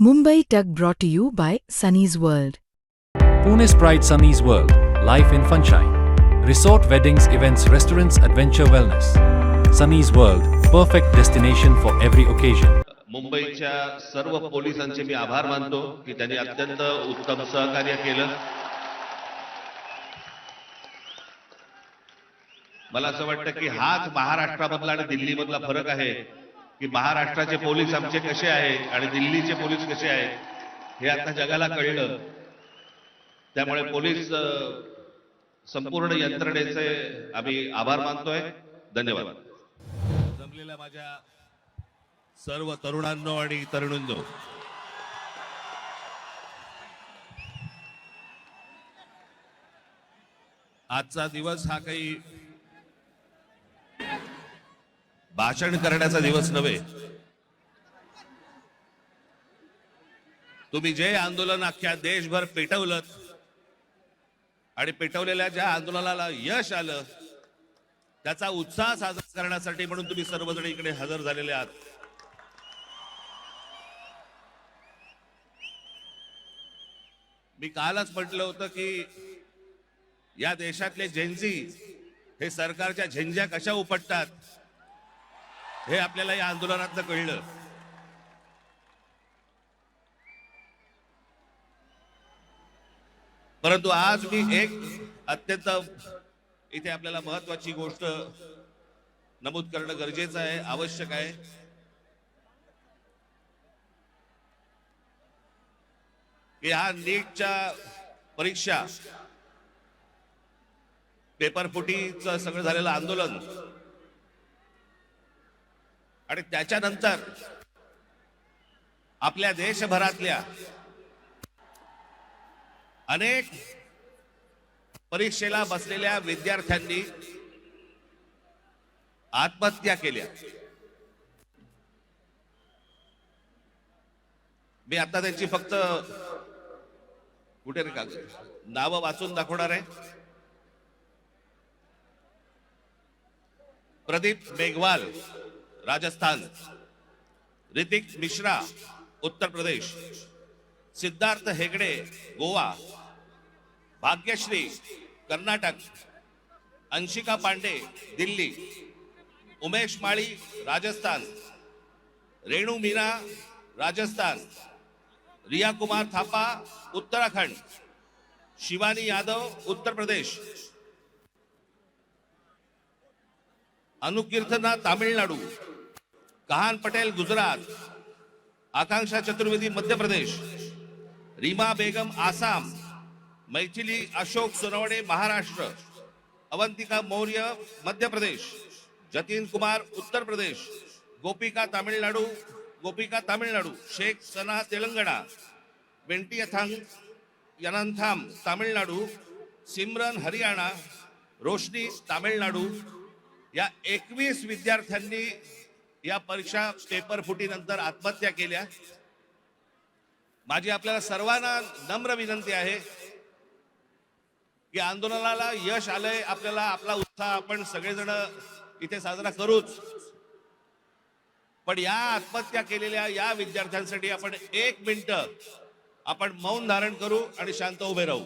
Mumbai Tug brought to you by Sunny's World. Pune's Pride Sunny's World, life in funshine. Resort weddings, events, restaurants, adventure wellness. Sunny's World, perfect destination for every occasion. मुंबईच्या सर्व पोलिसांचे मी आभार मानतो की त्यांनी अत्यंत उत्तम सहकार्य केलं. मला असं वाटतं की हाच महाराष्ट्रामधला आणि दिल्लीमधला फरक आहे की महाराष्ट्राचे पोलीस आमचे कसे आहेत आणि दिल्लीचे पोलीस कसे आहेत हे आता जगाला कळलं. त्यामुळे पोलीस संपूर्ण यंत्रणेचे आम्ही आभार मानतोय. धन्यवाद. जमलेल्या माझ्या सर्व तरुणांनो आणि तरुणींनो, आजचा दिवस हा काही भाषण करण्याचा दिवस नव्हे. तुम्ही जे आंदोलन अख्ख्या देशभर पेटवलं आणि पेटवलेल्या ज्या आंदोलनाला यश आलं त्याचा उत्साह साजरा करण्यासाठी म्हणून तुम्ही सर्वजण इकडे हजर झालेले आहात. मी कालच म्हटलं होतं की या देशातले जेन्झी हे सरकारच्या झेंझ्या कशा उपटतात हे आपल्याला या आंदोलनातनं कळलं. परंतु आज मी एक अत्यंत इथे आपल्याला महत्वाची गोष्ट नमूद करणं गरजेचं आहे, आवश्यक आहे. या नीटच्या परीक्षा पेपर फुटीचं सगळं झालेलं आंदोलन आणि त्याच्यानंतर आपल्या देशभरातल्या अनेक परीक्षेला बसलेल्या विद्यार्थ्यांनी आत्महत्या केल्या. मी आता त्यांची फक्त कुठे रे कागद नावं वाचून दाखवणार आहे. प्रदीप मेघवाल राजस्थान, ऋतिक मिश्रा उत्तर प्रदेश, सिद्धार्थ हेगडे गोवा, भाग्यश्री कर्नाटक, अंशिका पांडे दिल्ली, उमेश माळी राजस्थान, रेणू मीना राजस्थान, रिया कुमार थापा उत्तराखंड, शिवानी यादव उत्तर प्रदेश, अनुकीर्तना तामिळनाडू, कहान पटेल गुजरात, आकांक्षा चतुर्वेदी मध्य प्रदेश, रीमा बेगम आसाम, मैथिली अशोक सोनवणे महाराष्ट्र, अवंतिका मौर्य मध्य प्रदेश, जतीन कुमार उत्तर प्रदेश, गोपिका तामिळनाडू, शेख सना तेलंगणा, वेंटी यनांथाम तामिळनाडू, सिमरन हरियाणा, रोशनी तामिळनाडू या 21 विद्यार्थ्यांनी या परीक्षा पेपर फुटीनंतर आत्महत्या केल्या. माझी आपल्याला सर्वांना नम्र विनंती आहे की आंदोलनाला यश आलंय, आपल्याला आपला उत्साह आपण सगळेजण इथे साजरा करूच, पण या आत्महत्या केलेल्या या विद्यार्थ्यांसाठी आपण 1 मिनिट आपण मौन धारण करू आणि शांत उभे राहू.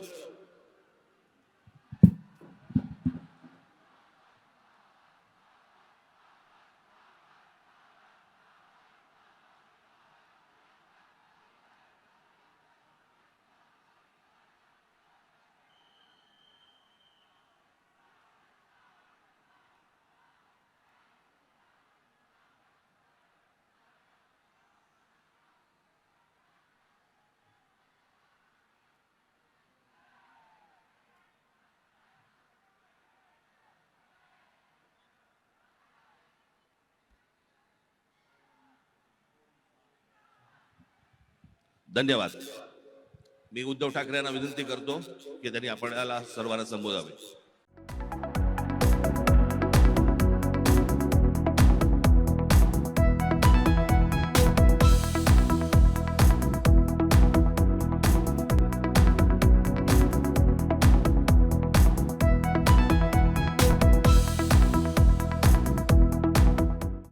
धन्यवाद. मी उद्धव ठाकरे यांना विनंती करतो की त्यांनी आपल्याला सर्वांना संबोधावे.